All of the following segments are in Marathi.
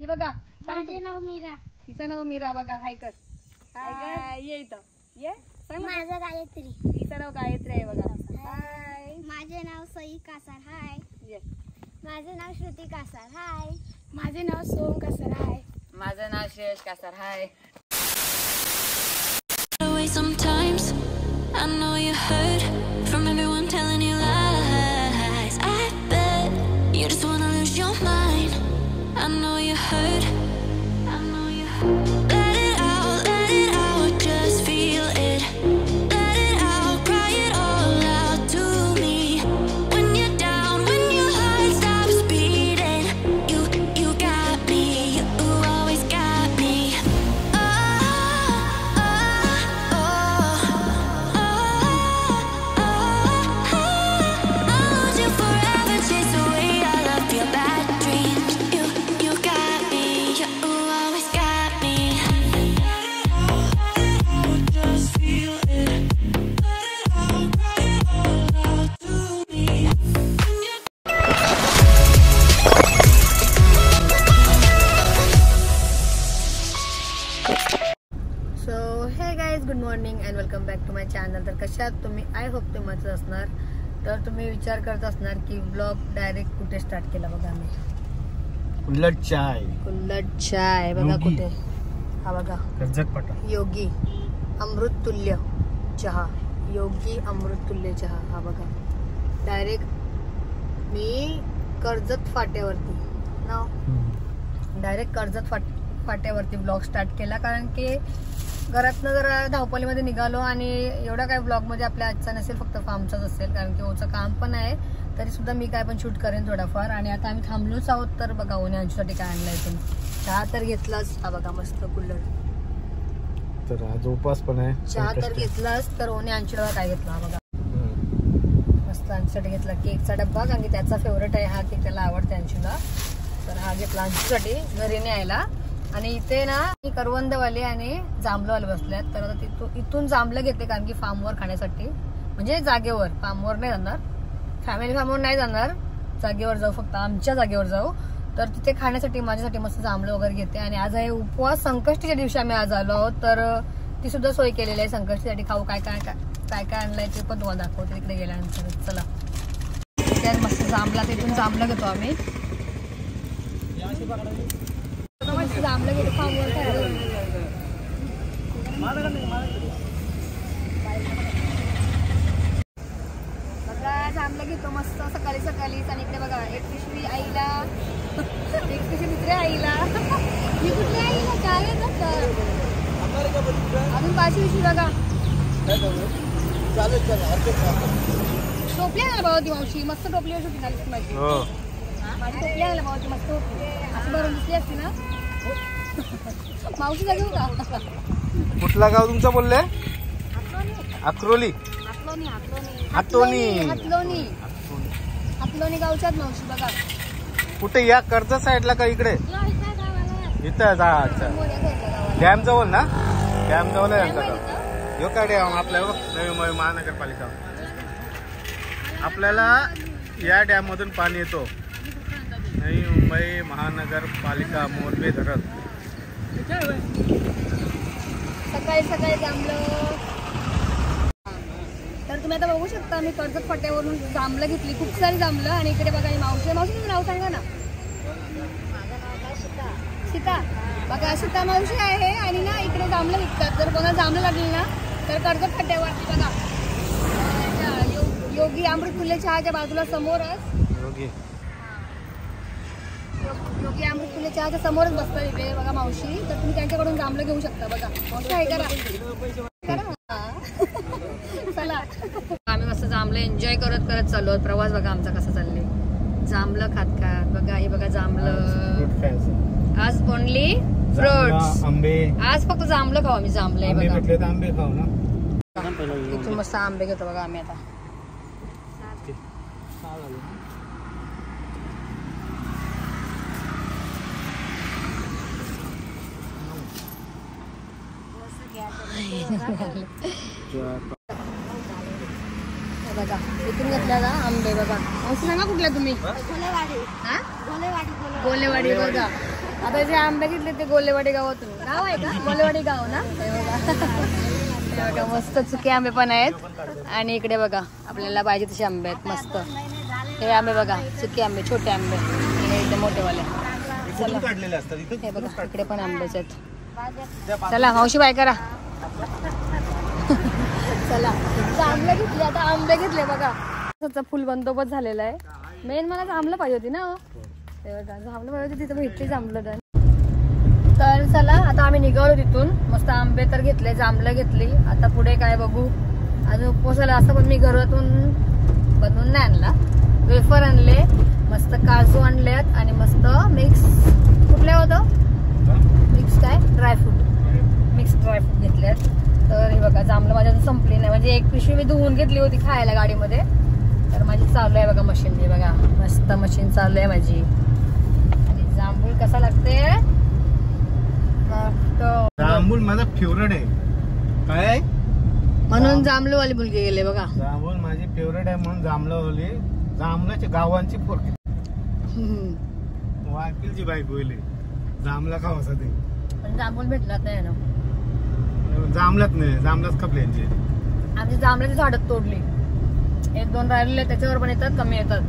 बघा. माझे नाव मीरा. तिचं नाव मीरा बघा. हाय कर. हाय ये इथं ये. माझं गायत्री. तिचं नाव गायत्री आहे बघा. हाय. माझे नाव सई कासार. हाय. ये. माझे नाव श्रुती कासार. हाय. माझे नाव सोम कासार. हाय. माझं नाव श्रेयश कासार. हाय. Sometimes I know you heard from everyone telling you lies. I bet you just wanna lose your mind. I know you heard. I know you heard. Let it out, just feel it. Let it out, cry it all out to me. When you're down, when your heart stops beating, you got me, you always got me. Good morning and welcome back to my channel. तर कशात तुम्ही? आय होप ते मस्त असणार. तर तुम्ही विचार करत असणार की ब्लॉग डायरेक्ट कुठे स्टार्ट केला. बघा आम्ही कुल्हड़ चाय. कुल्हड़ चाय बघा कुठे. हा बघा योगी अमृत तुल्य चहा. योगी अमृत तुल्य चहा. हा बघा डायरेक्ट मी कर्जत फाट्यावरती ना डायरेक्ट कर्जत फाट्यावरती ब्लॉग स्टार्ट केला. कारण की घरातनं जरा धावपळीमध्ये निघालो आणि एवढा काय ब्लॉग मध्ये आपल्या आजचा नसेल, फक्त फार्मचाच असेल. कारण की ओचं काम पण आहे, तरी सुद्धा मी काय पण शूट करेन थोडाफार. आणि आता आम्ही थांबलोच आहोत. तर बघा ओने अंशूसाठी काय आणलंय. इथून चहा तर घेतलाच. हा बघा मस्त कुल्हड़. तर आज उपास पण आहे. चहा तर घेतलाच. तर ओने अंशूला काय घेतला. हा बघा मस्त अंशूसाठी घेतला केकचा डब्बा. कारण की त्याचा फेवरेट आहे हा केक, त्याला आवडते अंशूला. तर हा घेतला अंशूसाठी घरी न्यायला. आणि इथे ना करवंदवाले आणि जांभळवाले बसल्यात. तर आता इथून जांभळं घेते कारण की फार्मवर खाण्यासाठी, म्हणजे जागेवर. फार्मवर नाही जाणार, फॅमिली फार्मवर नाही जाणार, जागेवर जाऊ, फक्त आमच्या जागेवर जाऊ. तर तिथे खाण्यासाठी माझ्यासाठी मस्त जांभळं वगैरे घेते. आणि आज आहे उपवास, संकष्टीच्या दिवशी आम्ही आज आलो आहोत. तर ती सुद्धा सोय केलेली आहे संकष्टीसाठी. खाऊ काय काय काय काय आणलंय ते पण तुम्हाला दाखवते तिकडे गेल्यानंतर. चला त्यात मस्त जांभळा, तिथून जांभळं घेतो आम्ही. जांभळं घेतो फार्मवर खायला. बघा जांभळं घेतो मस्त सकाळी सकाळीच. आणि इकडे बघा एक पिशवी आईला, एक पिशवी दुसऱ्या आईला. ही कुठल्या आईला काय अजून 5 पिशवी बघा. टोपली आहे ना बाबा ती मावशी, मस्त टोपलीवर शूटिंग आली माझी. माझी टोपली आहे ना बाबा ती मस्त टोपली असं भरून दिसली असती ना मावशी. जागेऊ का? कुठला गाव तुमचं बोलले? अक्रोली. हातलोणी गावच्यात मावशी. बघा कुठे? या कर्जत साईडला का इकडे? इथं जा. अच्छा डॅम जवळ ना? डॅम जवळ आहे यांचा गाव. यो काय डॅम आपल्या नवी मुंबई महानगरपालिका. आपल्याला या डॅम मधून पाणी येतो. नवी मुंबई महानगरपालिका मोरबी धरण. सकाळी सकाळी जांभळं. तर तुम्ही आता बघू शकता मी कर्जत फाट्यावरून जांभळं घेतली, खूप सारी जांभळं. आणि इकडे बघा मावशी. मावशीचं नाव सांगा ना. सीता. बघा सीता मावशी आहे. आणि ना इकडे जांभळं विकतात. जर कोणाला जांभळं लागली ना तर कर्जत फाट्यावर बघा योगी अमृत तुल्य चहाच्या बाजूला समोरच योगी अमृत तुल्य चहाच्या समोरच बसतात इथे बघा मावशी. तर तुम्ही त्यांच्याकडून जांभळं घेऊ शकता. बघा मावशी आहे करा. चला आम्ही मस्त जांभळं एन्जॉय करत करत चाललो. प्रवास बघा आमचा कसा चालले. जांभळं खात खात. बघा हे बघा जांभळं. आज ओनली फ्रुट्स. आंबे. आज फक्त जांभळं खाऊ आम्ही. जांभळं आहे बघा. आंबे खाऊ ना. इथून मस्त आंबे घेतो बघा आम्ही आता. बघा इथून घेतल्या का आंबे. बघा मावशी सांगा कुठल्या तुम्ही? गोलेवाडी. बघा आता जे आंबे घेतले ते गोलेवाडी गावातून. गाव आहे का गोलेवाडी गाव ना? हे बघा मस्त चुके आंबे पण आहेत. आणि इकडे बघा आपल्याला पाहिजे तसे आंबे आहेत मस्त. हे आंबे बघा चुके आंबे, छोटे आंबे, हे एकदम मोठेवाले. हे बघा इकडे पण आंबेच आहेत. चला मावशी बाय करा. चला आंबे घेतले, आता आंबे घेतले बघा. फुल बंदोबस्त झालेला आहे. मेन मला जांभलं पाहिजे होती ना. ते बघा जांभलं पाहिजे होती, तिथं भेटली जांभलं. तर चला आता आम्ही निघालो तिथून. मस्त आंबे तर घेतले, जांभलं घेतली. आता पुढे काय बघू. अजून उपवासाला असं पण मी घरातून बनवून नाही आणला. वेफर आणले, मस्त काजू आणलेत आणि मस्त मिक्स कुठले होतं मिक्स काय ड्रायफ्रूट, मिक्स ड्रायफ्रूट घेतलेत. तर हे बघा जांभलं माझ्या संपली नाही. म्हणजे एक पिशवी मी धुवून घेतली होती खायला गाडीमध्ये. तर माझी चालू आहे बघा मशीन. हे बघा मस्त मशीन चालू आहे माझी. आणि जांभूळ कसा लागते. जांभूळ माझा फेवरेट आहे. काय म्हणून जांभळवाली मुलगी गेले बघा. जांभूळ माझी फेवरेट आहे म्हणून जांभळवाली. जांभळाच्या गावांची पोरकी वाकीलची बायको होईल जांभळा खावासाठी. पण जांभूळ भेटलाच नाही ना. जांभळात नाही, जांभळाच खपले यांचे. आमची जांभळाची झाडं तोडली. 1-2 राहिलेले त्याच्यावर पण येतात, कमी येतात.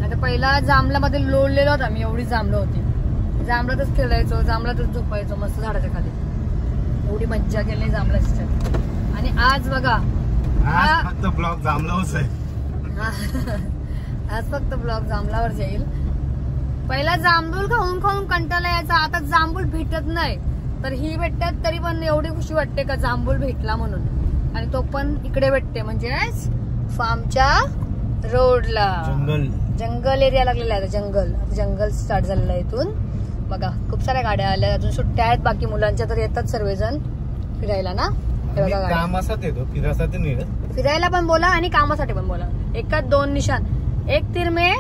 आता पहिला जांभळामध्ये लोळलेलो होता मी. एवढी जांभळं होती. जांभळातच खेळायचो, जांभळातच झोपायचो मस्त झाडाच्या खाली. एवढी मज्जा केली जांभळाची. आणि आज बघा आज फक्त ब्लॉग जांभळावरच आहे. आज फक्त ब्लॉग जांभळावर जाईल. पहिला जांभूळ खाऊन खाऊन कंटाळा यायचा. आता जांभूळ भेटत नाही तर ही भेटतात तरी पण एवढी खुशी वाटते का जांभूळ भेटला म्हणून. आणि तो पण इकडे भेटते म्हणजे फार्मच्या रोडला. जंगल एरिया लागलेला आहे. जंगल स्टार्ट झालेला आहे इथून. बघा खूप साऱ्या गाड्या आल्या. अजून सुट्ट्या आहेत बाकी मुलांच्या तर येतात सर्वजण फिरायला ना. कामासाठी येतो, फिरायसाठी नाही. फिरायला पण बोला आणि कामासाठी पण बोला. एकाच 2 निशान. एक तीर में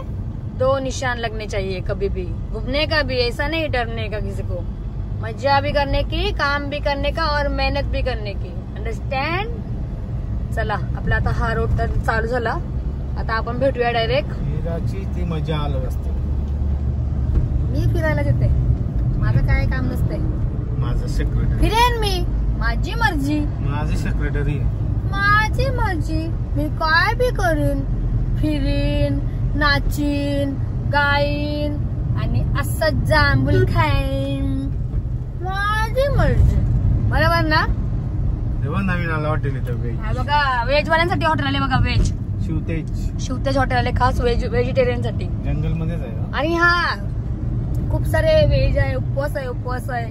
2 निशान लगने चाहिए कभी भी. घूमने का भी ऐसा नहीं डरने का किसी को. मजा भी करने की, काम भी करने का और मेहनत भी करने की. अंडरस्टँड. चला आपला आता हा रोड तर चालू झाला. आता आपण भेटूया डायरेक्ट. फिरायची ती मजा आलो असते. मी फिरायला येते, माझं काय काम नसते. माझं सेक्रेटरी फिरेन मी, माझी मर्जी. माझी सेक्रेटरी माझी मर्जी. मी काय बी करीन. फिरीन, नाचीन, गाईन आणि असं जांभूळ खाईन. माझी मर्जी. बरोबर ना. तेव्हा नवीन आला हॉटेल इथं व्हेज. बघा व्हेज वाल्यांसाठी हॉटेल आले बघा. व्हेज शिवतेज हॉटेल आले खास व्हेजिटेरियन साठी. जंगल मध्येच आहे. आणि हा खूप सारे व्हेज आहे, उपवास आहे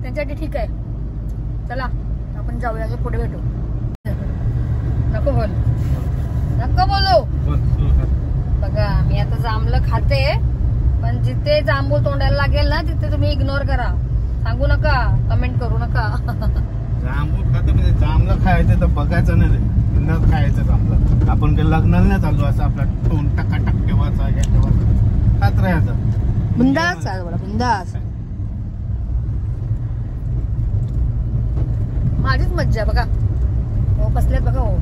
त्यांच्यासाठी ठीक आहे. चला आपण जाऊया, पुढे भेटू. नको बोलू. बघा मी आता जांभळं खाते पण जिथे जांभूळ तोंडाला लागेल ना तिथे तुम्ही इग्नोर करा. सांगू नका, कमेंट करू नका. जांभूळ खातं म्हणजे जांभळं खायचं तर बघायचं नाही, न खायचं जांभळं. आपण काही लग्नाला नाही चाललो असं आपला तोंड टकाटक ठेवायचा, हे ठेवायचं, खात राहायचं. बिंदास बिंदास. माझीच मज्जा बघा. हो बसलेत बघा. हो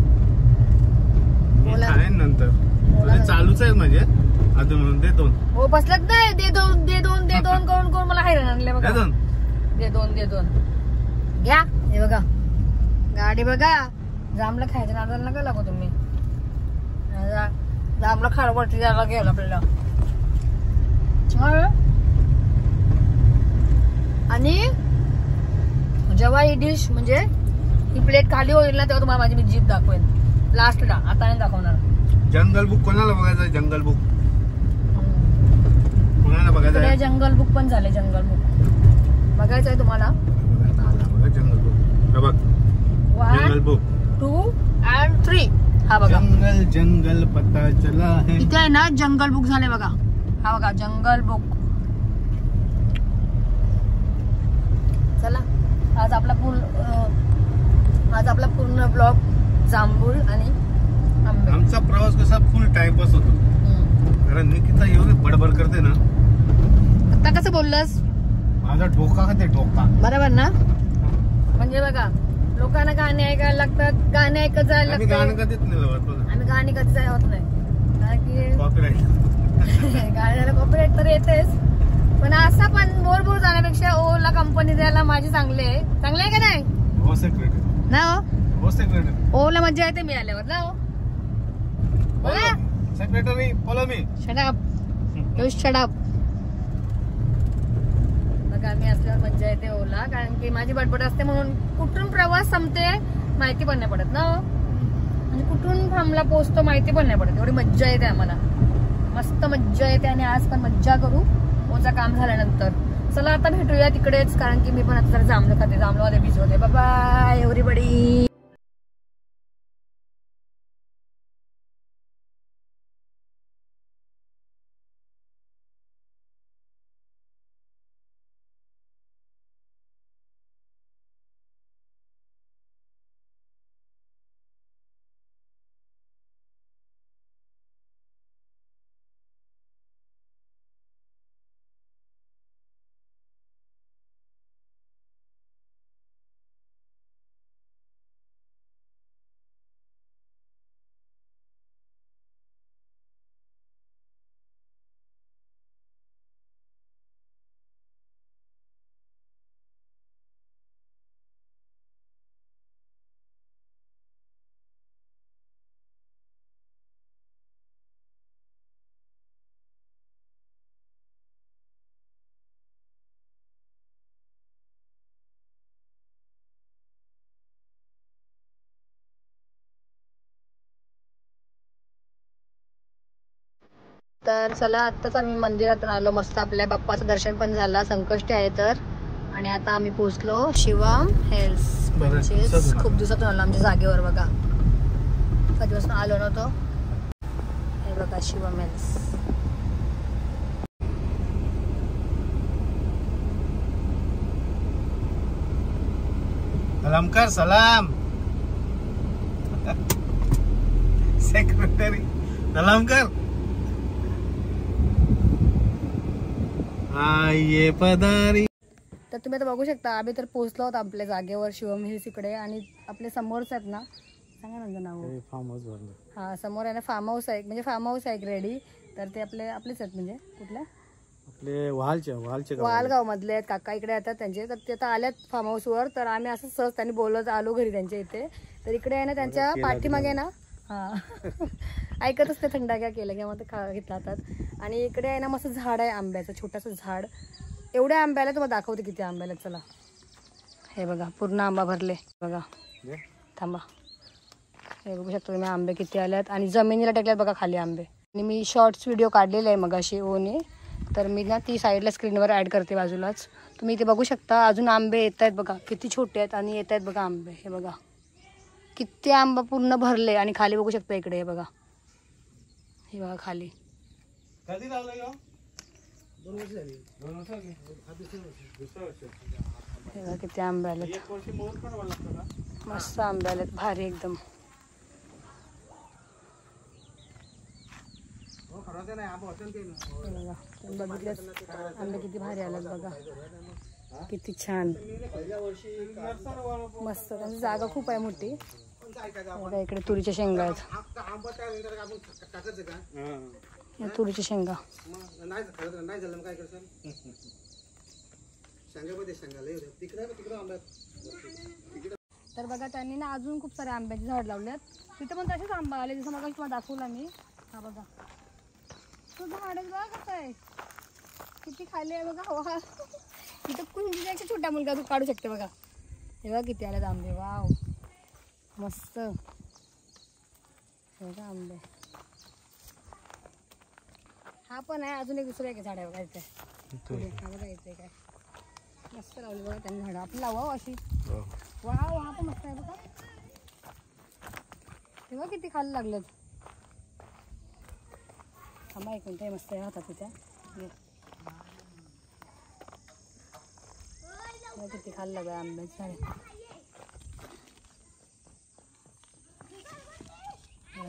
नंतर चालूच आहे म्हणजे अजून म्हणून दे 2. हो बसलेत नाही. दे दोन करून मला हैराण आणले बघा. दे दोन घ्या. हे बघा गाडी बघा. जांभळं खायचं नादाला नका लागू तुम्ही. जांभळं खाडवरती जायला गेलं आपल्याला. आणि जेव्हा ही डिश म्हणजे ही प्लेट खाली होईल ना तेव्हा तुम्हाला माझी मी जीभ दाखवेन लास्टला. आता नाही दाखवणार. जंगल बुक कोणाला बघायचं. जंगल बुक कोणाला बघायचं. जंगल बुक पण झाले. जंगल बुक बघायचं आहे तुम्हाला. जंगल बुक बघ. 1, 2 and 3. हा बघा जंगल पता चला है. इथे आहे ना जंगल बुक झाले बघा. हा बघा जंगल बुक. चला आज आपला पूर्ण ब्लॉग जांभूळ आणि आंबे. आमचा प्रवास कसा फुल टाइमपास होतो. कारण निकिता एवढी बडबड करते ना. आता कसं बोललंस. माझा डोका खाते डोका. बरोबर ना. म्हणजे बघा लोकांना गाणे ऐकायला लागतात. गाणे ऐकत जायला लागतात. गाणं कधीच नाही आम्ही गाणी कधीच होत नाही कारण की कॉपीराईट. गाण्याला कॉपीराईट तर येतेच पण असा पण बोर जाण्यापेक्षा ओला कंपनी द्यायला माझी चांगली आहे. चांगली आहे का नाही हो सेक्रेटरी ना? हो सेक्रेटरी ओला मजा येते मिळाल्यावर ना. बघा secretary follow me. Shut up. बघा मी असल्यावर मजा येते ओला, कारण की माझी बडबड असते म्हणून कुठून प्रवास संपते माहिती पण नाही पडत ना. म्हणजे कुठून थांबला पोहोचतो माहिती पण नाही पडत. एवढी मज्जा येते आम्हाला, मस्त मज्जा येते. आणि आज पण मज्जा करू ओचं काम झाल्यानंतर. चला आता भेटूया तिकडेच, कारण की मी पण आता जरा जांभळं खाते, जांभळमध्ये भिजवते. Bye everybody. तर चला आत्ताच आम्ही मंदिरात आलो, मस्त आपल्या बाप्पाचं दर्शन पण झालं, संकष्टी आहे तर. आणि आता आम्ही पोहोचलो शिवम हेल्स. खूप दिवसातून आलो आमच्या जागेवर. बघा कधीपासून आलो नव्हतो. हे बघा शिवम हेल्स. सलाम कर सलाम. सेक्रेटरी सलाम कर. ये पदारी. तर तुम्ही आता बघू शकता आम्ही तर पोहोचलो आहोत आपल्या जागेवर शिवम हिल्स इकडे. आणि आपले समोरच आहेत ना, सांगा ना नाव. फार्म हाऊस भरलं. हा समोर आहे ना फार्म हाऊस आहे, म्हणजे फार्म हाऊस आहे रेडी. तर ते आपलेच आहेत, म्हणजे कुठल्या आपले वालगाव मधले आहेत. काका इकडे येतात त्यांचे. तर ते आता आल्यात फार्म हाऊसवर. तर आम्ही असं सहज त्यांनी बोलत आलो घरी त्यांच्या इथे. तर इकडे आहे ना त्यांच्या पाठीमागे ना, हा ऐकतच ते थंडाग्या केलं किंवा ते घेतला हातात. आणि इकडे आहे ना मस्त झाड आहे आंब्याचं, छोटंसं झाड. एवढ्या आंब्याला तुम्हाला दाखवते किती आंब्याला. चला हे बघा पूर्ण आंबा भरले बघा. थांबा हे बघू शकतो तुम्ही आंबे किती आल्यात. आणि जमिनीला टाकल्यात बघा खाली आंबे. आणि मी शॉर्ट्स व्हिडिओ काढलेला आहे मगाशी ओने. तर मी ना ती साईडला स्क्रीनवर ॲड करते बाजूलाच. तुम्ही इथे बघू शकता अजून आंबे येत आहेत बघा, किती छोटे आहेत. आणि येत आहेत बघा आंबे. हे बघा किती आंबा पूर्ण भरले. आणि खाली बघू शकता इकडे हे बघा, हे बघा खाली. कधी लावलं? 2 वर्ष झाली. हे बघा किती आंबे आलेत. मस्त आंबे आलेत, भारी एकदम. बघितले आंबे किती भारी आलेत बघा, किती छान मस्त. त्यांची जागा खूप आहे मोठी. इकडे तुरीच्या शेंगा आहेत, तुरीच्या शेंगा. तर बघा त्यांनी ना अजून खूप सारे आंब्याचे झाड लावलेत. तिथे पण तसेच आंबा आले जसं मग तुम्हाला दाखवला मी. हा बघा तो झाड बघा कसं आहे, किती खाली आहे बघा. वा इथं कुंडीचा एक छोटा मुलगा तू काढू शकते बघा. हे बघा किती आलेत आंबे. वाव मस्त बघा आंबे. हा पण आहे, अजून एक दुसरं एक झाड आहे बघा इथे. हा बघा इथे काय मस्त लावली बघा त्यांनी झाडं. आपण लावा अशी. वाव हा पण मस्त आहे बघा. तेव्हा किती खाली लागलेत. थांबा एक मिनिट, मस्त आहे हातात तिथे. किती खाली लागलं आंब्याचे झाडे.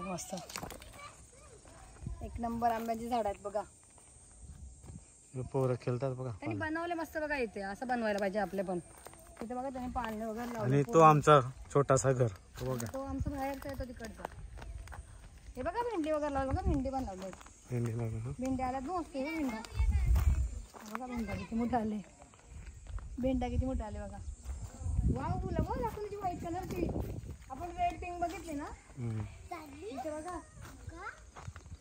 मस्त एक नंबर आंब्याची झाड आहेत बघा. पोरं खेळतात बघा. त्यांनी बनवले मस्त बघा. इथे असं बनवायला पाहिजे आपले पण. तिथे बघा त्यांनी पाणी वगैरे लावलं. आणि तो आमचा छोटासा घर तो बघा, तो आमचा बाहेरचा येतो तिकडचा. हे बघा भेंडी वगैरे लावलं बघा. भेंडी पण लावली. भेंडी आल्या 2 असते भेंडी. बघा भेंडा किती मोठे आले, भेंडा किती मोठे आले बघा. वाव फुलं बघ दाखवली व्हाईट कलरची. आपण रेड पिंक बघितली ना इथे बघा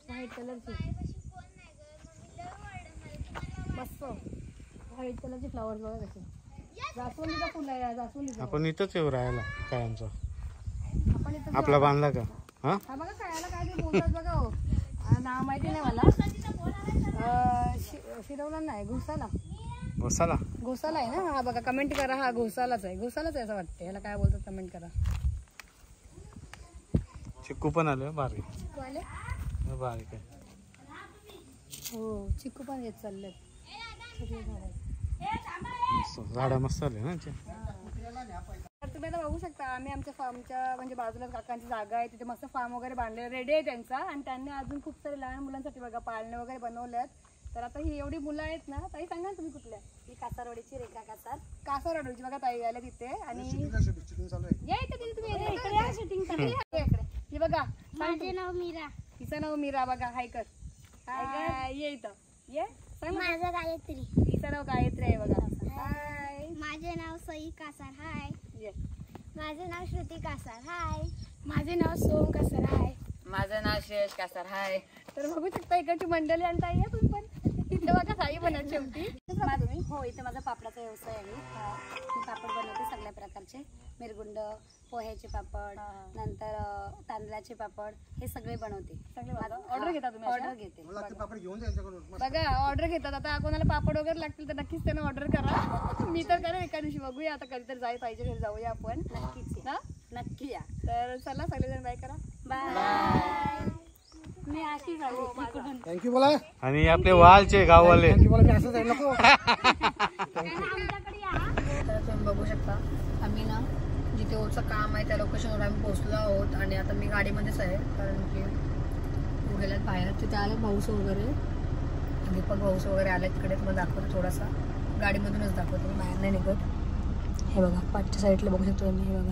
व्हाईट कलरची मस्त व्हाईट कलरचे फ्लावर बघा त्याचे. जास्वंदीचा फुल आहे जास्वंदीचा. आपण इथंच येऊ राहायला काय आमचं आपण इथं आपला बांधला का? हा हा बघा खायला काय ते बोलतात बघा. हो नाव माहिती नाही मला. शिरवला नाही घोसाला. घोसाला घोसाला आहे ना. हा बघा कमेंट करा. हा घोसालाच आहे. घोसालाच आहे असं वाटतं. याला काय बोलतात कमेंट करा. चिक्कू पण आलं बारीक चिक्कू आले बारीक आहे. हो चिक्कू पण येत चालले. झाडा मस्त आले ना. तुम्ही आता बघू शकता आम्ही आमच्या फार्मच्या म्हणजे बाजूला काकांची जागा आहे तिथे मस्त फार्म वगैरे बांधले रेडी आहे त्यांचा. आणि त्यांनी अजून खूप सारे लहान मुलांसाठी बघा पाळणे वगैरे बनवल्यात. तर आता ही एवढी मुलं आहेत ना. ताई सांगा ना तुम्ही कुठल्या? मी कासारवाडीची रेखा कासार. कासारवाडीची बघा ताई आल्या तिथे. आणि या इथे तुम्ही इकडे या शूटिंग करा. इकडे हे बघा. माझे नाव मीरा. तिचं नाव मीरा बघा. हाय कर हाय ये इथं ये. माझं गायत्री. तिचं नाव गायत्री आहे बघा. हाय. माझे नाव सई कासार. हाय. ये. माझे नाव श्रुती कासार. हाय. माझे नाव सोम कासार. हाय. माझं नाव श्रेयश कासार. हाय. तर बघू शकता इकडची मंडळी आणि ताई आहे तुम्ही पण. इथं बघा ताई पण आहे शेवटी. हो इथे माझा पापडाचा व्यवसाय आहे. मी पापड बनवते सगळ्या प्रकारचे. मिरगुंड, पोह्याचे पापड, नंतर तांदळाचे पापड हे सगळे बनवते. सगळे ऑर्डर घेता तुम्ही? ऑर्डर घेते. बघा ऑर्डर घेतात. आता कोणाला पापड वगैरे लागतील तर नक्कीच त्यांना ऑर्डर करा. मी तर करेन एका दिवशी. बघूया आता कधीतरी जाय पाहिजे घरी जाऊया आपण. नक्कीच ना नक्की या. तर चला सगळेजण बाय करा. बाय. मी अशी झाली. थँक्यू बोला. आणि आपले वालचे गाववाले थँक्यू बोला. मी असं जाईल नको. आमच्याकडे या. तर तुम्ही बघू शकता आम्ही ना जिथे ओचं काम आहे त्या लोकेशनवर आम्ही पोहोचलो आहोत. आणि आता मी गाडीमध्येच आहे कारण की गेल्यात बाहेर. तिथे आले भाऊस वगैरे दीपक भाऊस वगैरे आले तिकडे. तुम्हाला दाखवतो थोडासा गाडीमधूनच दाखवतो मी बाहेर नाही निघत. हे बघा पाठच्या साईडला बघू शकतो तुम्ही. हे बघा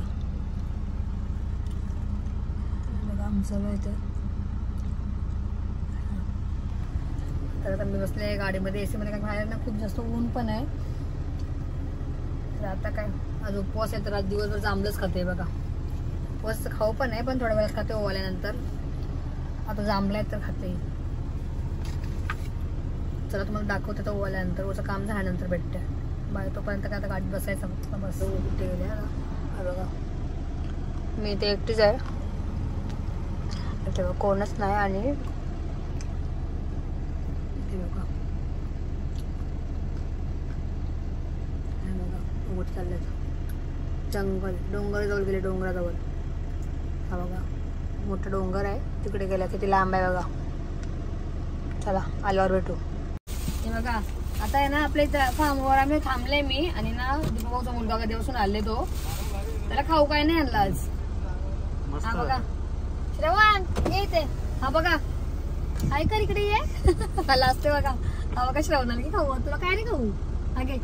बघा आमचं इथं. तर आता मी बसले गाडीमध्ये AC मध्ये. काय बाहेर ना खूप जास्त ऊन पण आहे. तर आता काय आज उपवास आहे तर आज दिवसभर जांभळंच खाते बघा. उपवास खाऊ पण आहे पण थोड्या वेळात खाते ओवाल्यानंतर. आता जांभळं आहेत तर खाते. चला तुम्हाला दाखवते तर ओवाल्यानंतर. ओचं काम झाल्यानंतर भेटते बाय. तोपर्यंत काय आता गाडीत बसायचं. बस कुठे गेले बघा. मी इथे एकटीच आहे. तेव्हा कोणच नाही. आणि बघा उगत चाललंय जंगल. डोंगराजवळ गेले. डोंगराजवळ हा बघा मोठं डोंगर आहे. तिकडे गेला किती लांब आहे बघा. चला आल्यावर भेटू. हे बघा आता आहे ना आपल्या इथं फार्मवर आम्ही थांबले मी. आणि ना दीपकभाऊचा मुलगा कधी बसून आले तो. त्याला खाऊ काय नाही आणला आज. हा बघा श्रवण ये इथे. हा बघा ऐका इकडे ये. मला असते बघा. हा बघा श्रवणाला की खाऊ. तुला काय नाही खाऊ. हा घे.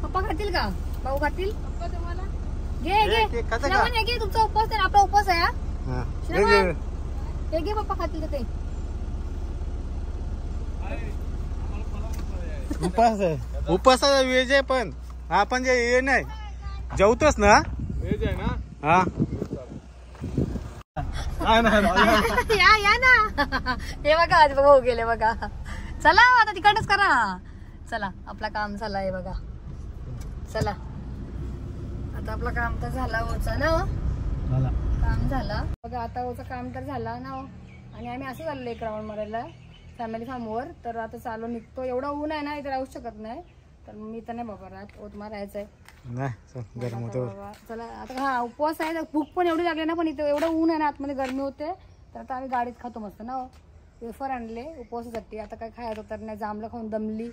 पप्पा खातील का? भाऊ खातील? घे घे श्रवण. घे तुमचा उपवास आहे. आपला उपवास आहे. श्रवण हे घे. पप्पा खातील तर ते. उपास आहे. उपासाचा वेज आहे पण आपण जे हे नाही जेवतोस ना वेज आहे ना. हा या ना. हे बघा आज भाऊ गेले बघा. चला आता तिकडच करा. चला आपला काम झाला आहे बघा. चला आता आपलं काम तर झाला होतं ना. काम झालं बघा. आता होतं काम तर झालं ना. आणि आम्ही असं चाललो एक राऊंड मारायला फॅमिली फार्मवर. तर आता चालू निघतो. एवढा ऊन आहे ना इथे राहू शकत नाही. तर मी तर नाही बाबा राहत. ओत मारायचंय गरम होतो. चला आता. हा उपवास आहे. भूक पण एवढी लागली ना. पण इथे एवढं ऊन आहे ना आतमध्ये गरमी होते. तर आता आम्ही गाडीत खातो मस्त ना. वेफर आणले उपवासासाठी. आता काय खायचं तर नाही. जांभळं खाऊन दमली.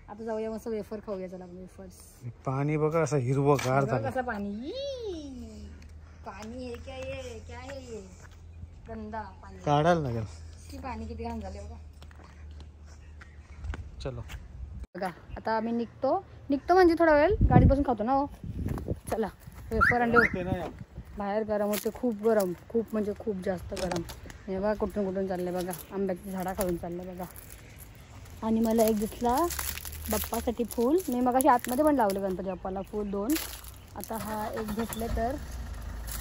आता जाऊया मस्त वेफर खाऊया. चला वेफर्स. पाणी बघा असं हिरवं गार झालं. कसं पाणी. पाणी हे क्या ये क्या है ये गंदा पाणी. काढायला लागेल. पाणी किती घाण झाले बघा. चलो बघा आता आम्ही निघतो म्हणजे थोडा वेळ गाडी बसून खातो ना. चला वेफर आणले. बाहेर गरम होते. खूप गरम. खूप म्हणजे खूप जास्त गरम. हे बघा कुठून कुठून चालले बघा. आंब्याची झाडा खाऊन चालले बघा. आणि मला एक घेतला बाप्पासाठी फूल. मी मगाशी आतमध्ये पण लावले गणपती बाप्पाला फूल 2. आता हा एक घेतले तर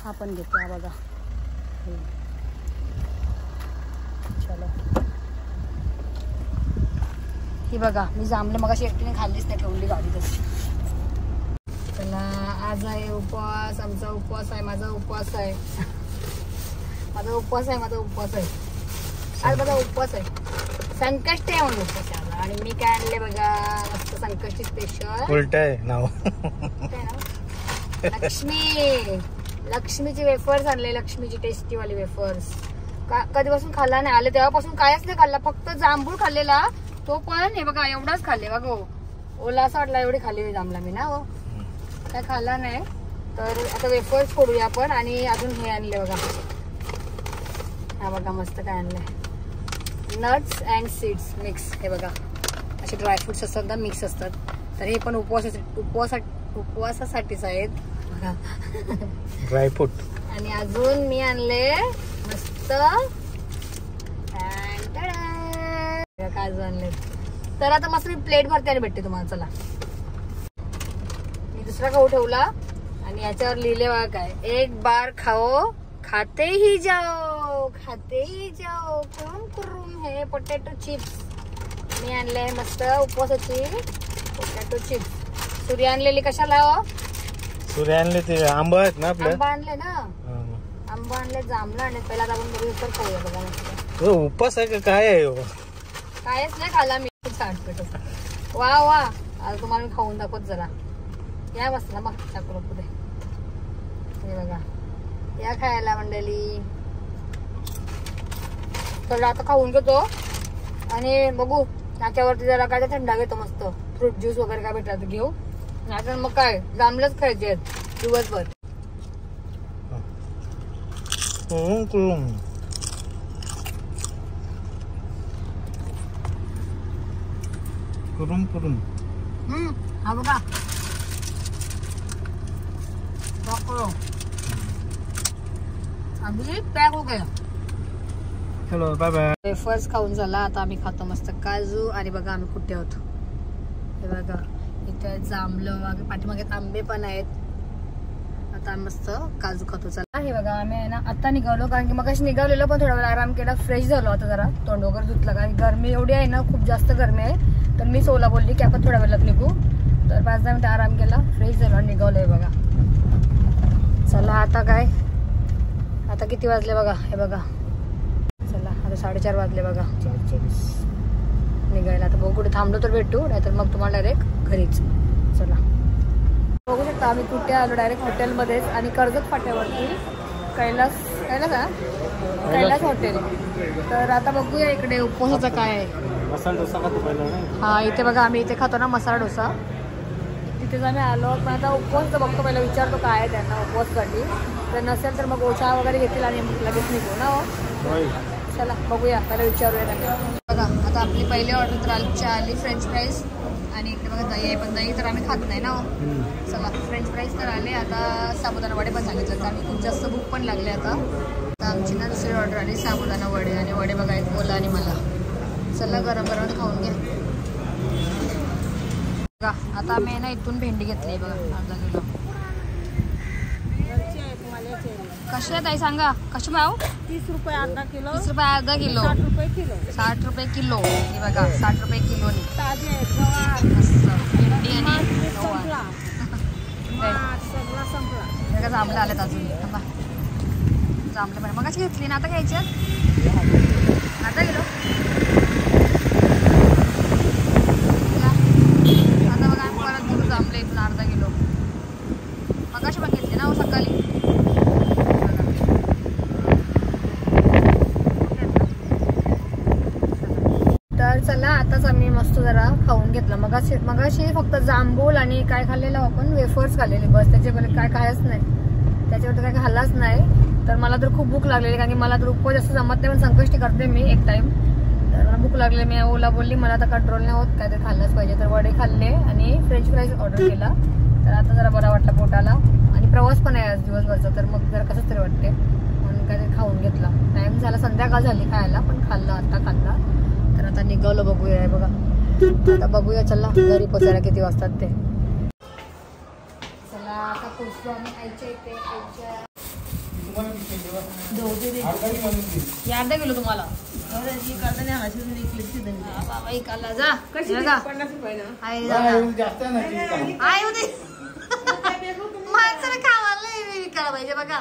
हा पण घेतो. हा बघा चलो. ही बघा मी जांभळे मगाशी एकटीने खाल्लीच नाही, ठेवली गाडी तशी. चला आज आहे उपवास, आमचा उपवास आहे, माझा उपवास आहे, माझा उपवास आहे, माझा उपवास आहे. आज माझा उपवास आहे, संकष्टी आहे म्हणून उपवास आहे. आणि मी काय आणले बघा मस्त संकष्टी स्पेशल. उलट आहे नाव. लक्ष्मीची वेफर्स आणले, लक्ष्मीची टेस्टी वाली वेफर्स. कधीपासून खाल्ला नाही, आले तेव्हापासून कायच नाही खाल्ला, फक्त जांभूळ खाल्लेला तो पण. हे बघा एवढाच खाल्ले बघा, ओला असा वाटला एवढी खाल्ली जांभळा मी ना. काय खाल्ला नाही. तर आता वेफर्स फोडूया आपण. आणि अजून हे आणले बघा, हा बघा मस्त काय आणलंय, नट्स अँड सीड्स मिक्स. हे बघा असे ड्रायफ्रुट्स असतात ना, मिक्स असतात. तर हे पण उपवासासाठीच आहेत बघा ड्रायफ्रूट. आणि अजून मी आणले मस्त काजू आणले. तर आता मस्त मी प्लेट भरते आणि भेटते तुम्हाला. चला मी दुसरा खाऊ ठेवला आणि याच्यावर लिहिले बघा काय, एक बार खाओ खाते ही जाओ, खाते ही जाओ कुरुम कुरुम. हे पोटॅटो चिप्स मी आणले मस्त उपवासाची पोटॅटो चिप्स. सूर्य आणलेली कशाला हो? सूर्य आणले ते आंबा आहेत ना आपले, आंबा आणले ना, आंबा आणले, जांभळं आणले. पहिला आपण बघू तर खाऊया बघा मस्त. उपवास आहे का काय आहे? कायच नाही खाला मी, साठपेट. वा वा, आता तुम्हाला मी खाऊन दाखवत जरा. या मस्त ना मग चाकू पुढे. हे बघा या खायला मंडळी. तर आता खाऊन घेतो आणि बघू त्याच्यावरती जरा काय थंडा घेतो मस्त. फ्रूट ज्यूस वगैरे काय भेटला तर घेऊ, नाहीतर मग काय जांभळंच खायचे आहेत दिवसभर. कुरुम कुरुम. हा बघा अगदी पॅक हो गया. चलो बाय बाय. वेफर्स खाऊन झाला, आता आम्ही खातो मस्त काजू. आणि बघा आम्ही कुठे होतो, हे बघा इथे जांभळं, पाठीमागे आंबे पण आहेत. आता मस्त काजू खातो. चला हे बघा आम्ही आहे ना आता निघालो, कारण की मग निघालेलो पण थोडा वेळ आराम केला, फ्रेश झालो. आता जरा तोंड वगैरे धुतलं, कारण गरमी एवढी आहे ना, खूप जास्त गरमी आहे. तर मी सोला बोलली की आपण थोड्या वेळात निघू. तर 5-10 मिनिटं आराम केला, फ्रेश झालो आणि निघालोय बघा. चला आता काय, आता किती वाजले बघा, हे बघा चला आता 4:30 वाजले बघा. 4:40 निघायला. आता बघू कुठे थांबलो तर भेटू, नाहीतर मग तुम्हाला डायरेक्ट घरीच. चला बघू शकता आम्ही कुठे आलो, डायरेक्ट हॉटेलमध्येच. आणि कर्जत फाट्यावरती कैलास हॉटेल. तर आता बघूया इकडे उपवासाचं काय आहे. मसाला डोसा खातो पहिला. हा इथे बघा आम्ही इथे खातो ना मसाला डोसा, तिथेच आम्ही आलो. पण आता उपवास बघतो, पहिला विचारतो काय आहे त्यांना उपवाससाठी. तर नसेल तर मग चहा वगैरे घेतील आणि लगेच निघू ना. चला बघूया, पहिला विचारूया त्यांना. बघा आता आपली पहिली ऑर्डर तर आली फ्रेंच फ्राईज. आणि इकडे बघा दही आहे, पण दही तर आम्ही खात नाही ना. चला फ्रेंच फ्राईज तर आले. आता साबुदाणा वडे पण सांगितलं, तर आम्ही खूप जास्त भूक पण लागले. आता आमची ना दुसरी ऑर्डर आली साबुदाणा वडे. आणि वडे बघा एक ओला आणि मला. चला गरम गरम खाऊन घ्या. बघा आता आम्ही ना इथून भेंडी घेतली बघा 1/2 किलो. कशी आहे ताई सांगा, कशी भाव? 30 रुपये अर्धा किलो. 30 रुपये अर्धा किलो. 60 रुपये किलो. 60 रुपये किलो. हे बघा 60 रुपये किलोनी. ताजे आहेत गवार. मस्त भेंडी आणि संपला. सगळा संपला. बघा जांभळं आलेत अजून. थांबा जांभळं पण मग कशी घेतली ना, आता घ्यायची अर्धा किलो. आता बघा आम्ही परत घेऊ जांभळे इथून अर्धा किलो. मग कशी पण घेतली ना सकाळी. तर चला आताच आम्ही मस्त जरा खाऊन घेतलं. मगाशी फक्त जांभूळ आणि काय खाल्लेलं आपण, वेफर्स खाल्लेले बस. त्याच्याकडे काय खायच नाही, त्याच्यावर काय खाल्लाच नाही. तर मला तर खूप भूक लागलेली, कारण की मला तर उपवास जास्त जमत नाही, पण संकष्टी करते मी एक टाइम. तर मला भूक लागली, मी ओला बोलली मला आता कंट्रोल नाही होत, काय तर खाल्लंच पाहिजे. तर वडे खाल्ले आणि फ्रेंच फ्राईज ऑर्डर केला. तर आता जरा बरा वाटला पोटाला. आणि प्रवास पण आहे आज दिवसभरचा, तर मग जरा कसंच तरी वाटते, म्हणून काय ते खाऊन घेतला. टाइम झाला, संध्याकाळ झाली खायला, पण खाल्ला आता खाल्ला. तर आता निघालो बघूया. बघा आता बघूया, चला घरी पोचायला किती वाजतात ते. चला आता पोचलो आम्ही आईच्या इथे. अर्धा किलो तुम्हाला बाबा इकाला जा. माणसाला खावायला विकायला पाहिजे बघा.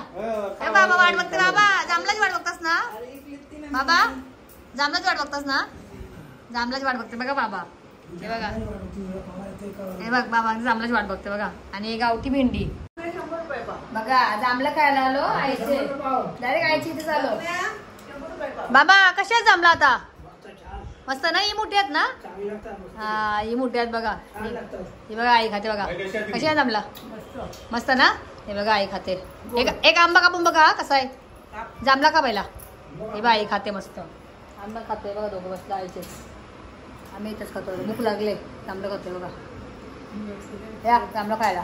बाबा वाट बघते. बाबा जांभलाची वाट बघतास ना? बाबा जांभलाची वाट बघतास ना? जांभलाची वाट बघते बघा बाबा. हे बघा, हे बघ बाबा जांभलाची वाट बघते बघा. आणि गावठी भेंडी बघा. जांभला खायला आलो आईचे, डायरेक्ट आईची इथे आलो. बाबा कशा आहेत जांभला आता? मस्त ना? ही मोठी आहेत ना? हा ही मोठी आहेत बघा. ही बघा आई खाते बघा. कशी आहे जांभला? मस्त ना? हे बघा आई खाते. एक आंबा कापून बघा कसा आहे जांभला का पहिला. हे बघा आई खाते मस्त आंबा खाते बघा. दोघं बसलं आईचे, आम्ही इथंच खातो. भूक लागले जांभला खाते बघा. या जांभला खायला.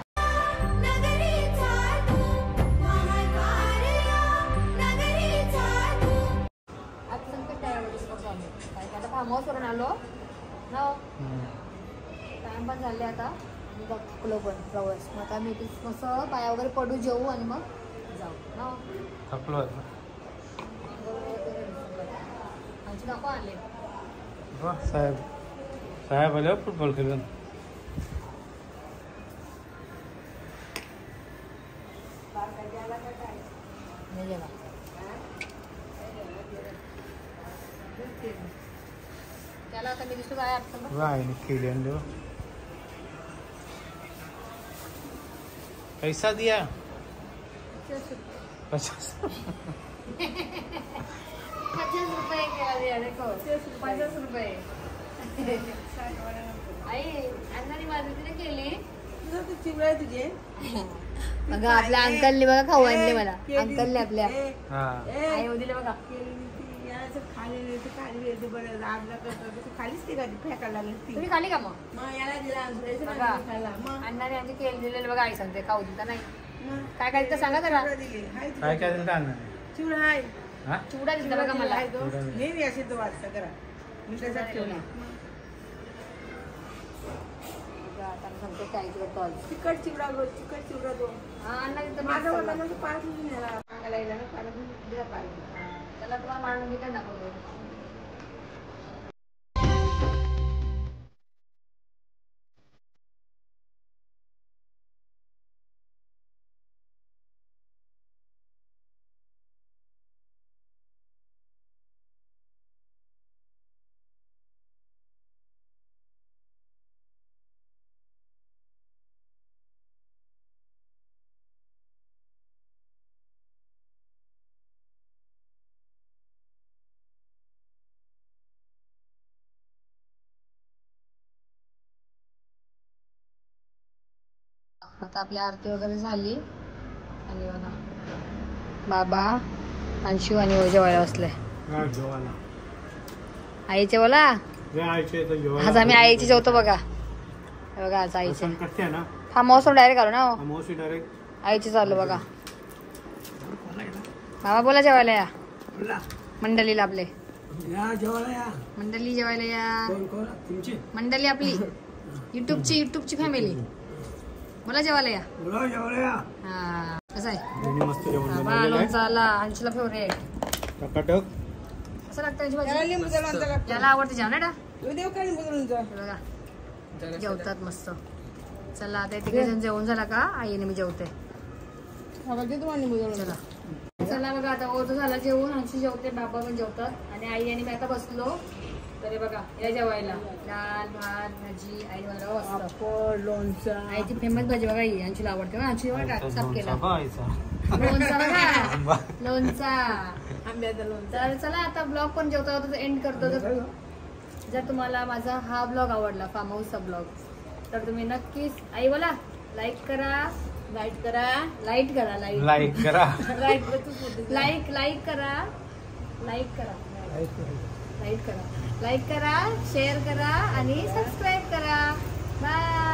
फार्म हाऊस वरून आलो ना, टाइम पण झाले आता. थकलो पण प्रवास. मग आता मी मस्त पाया वगैरे पडू, जेवू आणि मग जाऊ ना. थकलो आमचे काका आले. साहेब साहेब आले फुटबॉल खेळून. त्याला आता मी दिसतो काय आईने केली आणले. पैसा दिया 50 रुपये केला. देखो 50 रुपये. आई अण्णाने माझी केली बघा. आपल्या अंकलने बघा खाऊ आणले मला. अंकलने आपल्या आई दिले बघा. तुम्ही खाली का मग? अण्णाने आमची केली दिलेली बघा. आई सांगते खाऊ दिता नाही. काय काय दिलं सांगा जरा. काय काय दिलं अण्णाने? चिवडा दिला बघा मला. चिकट चिवडा दो, चिकट चिवडा दो. अण्णा तिथं माझा वाला म्हणजे 5 नेला. त्याला तुम्हाला मांडून घेते ना. आता आपली आरती वगैरे झाली आणि बघा बाबा अंशू आणि जेवायला बसले. आईचे बोला. आज आम्ही आईची जेवतो बघा. बघा आज आईचे फार्म हाऊस डायरेक्ट आलो ना. आईची चालू बघा. बाबा बोला जेवायला या मंडळीला. आपले मंडळी जेवायला या. मंडळी आपली युट्यूबची फॅमिली. मला जेवायला या. हा कसं आहे लोणचा आला. अंशूला फेवरेट. कसं लागतं ज्याला आवडते जेवण ना. बघा जेवतात मस्त. चला आता तिकडे जण जेवण झाला का आई आणि मी जेवते. चला चला बघा आता ओझं झाला जेवून. अंशू जेवते, बाबा पण जेवतात आणि आई आणि मी आता बसलो. तरी बघा या जेवायला दाल भात भाजी आई लोणचं. आईची फेमस भाजी बघा ही अंशूला आवडते. अंशू साफ केला लोणचा बघा. लोणचा आंब्याचा लोणचा. तर चला आता ब्लॉग पण जेवता होता एंड करतो. जर तुम्हाला माझा हा ब्लॉग आवडला फार्म हाऊसचा ब्लॉग तर तुम्ही नक्कीच आई बोला लाईक करा. लाईक करा. लाईक करा. लाईक लाईक करा. लाईक लाईक करा. लाईक करा. लाईक करा. लाईक करा, शेअर करा आणि सबस्क्राईब करा. बाय.